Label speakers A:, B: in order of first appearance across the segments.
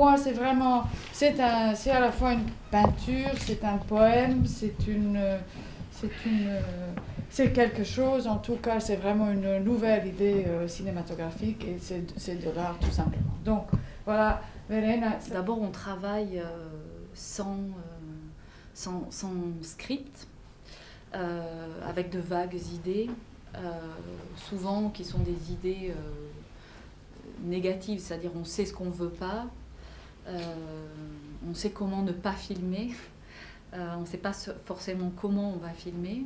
A: moi, c'est vraiment, c'est à la fois une peinture, c'est un poème, c'est quelque chose. En tout cas, c'est vraiment une nouvelle idée cinématographique et c'est de l'art tout simplement. Donc, voilà, Verena.
B: D'abord, on travaille sans script, avec de vagues idées, souvent qui sont des idées négatives, c'est-à-dire on sait ce qu'on ne veut pas, on sait comment ne pas filmer, on ne sait pas forcément comment on va filmer.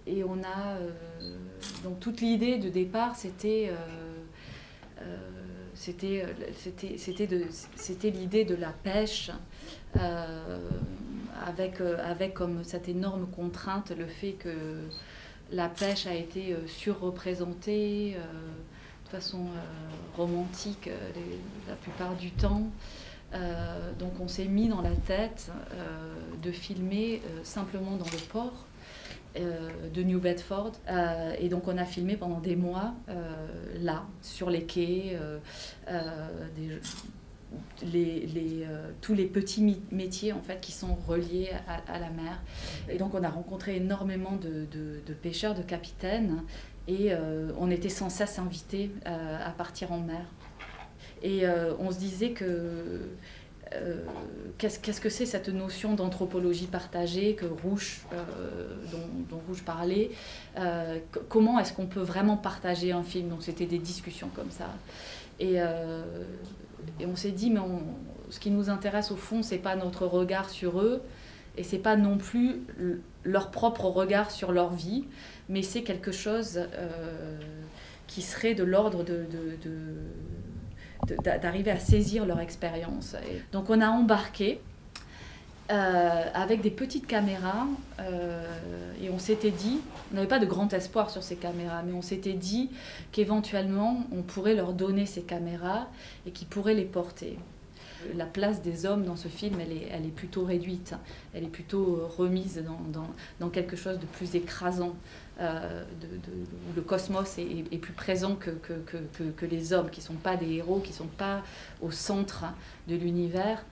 B: Et on a donc toute l'idée de départ, c'était l'idée de la pêche, avec comme cette énorme contrainte le fait que la pêche a été surreprésentée de façon romantique la plupart du temps. Donc on s'est mis dans la tête de filmer simplement dans le port de New Bedford. Et donc on a filmé pendant des mois là, sur les quais, tous les petits métiers en fait, qui sont reliés à la mer. Et donc on a rencontré énormément de pêcheurs, de capitaines, et on était sans cesse invités à partir en mer. Et on se disait que qu'est-ce que c'est cette notion d'anthropologie partagée que dont Rouge parlait, comment est-ce qu'on peut vraiment partager un film? Donc c'était des discussions comme ça. Et on s'est dit, mais ce qui nous intéresse au fond, c'est pas notre regard sur eux, et c'est pas non plus leur propre regard sur leur vie, mais c'est quelque chose qui serait de l'ordre d'arriver à saisir leur expérience. Donc on a embarqué avec des petites caméras et on s'était dit, on n'avait pas de grand espoir sur ces caméras, mais on s'était dit qu'éventuellement on pourrait leur donner ces caméras et qu'ils pourraient les porter. La place des hommes dans ce film, elle est plutôt réduite, elle est plutôt remise dans quelque chose de plus écrasant, où le cosmos est plus présent que les hommes, qui ne sont pas des héros, qui ne sont pas au centre de l'univers.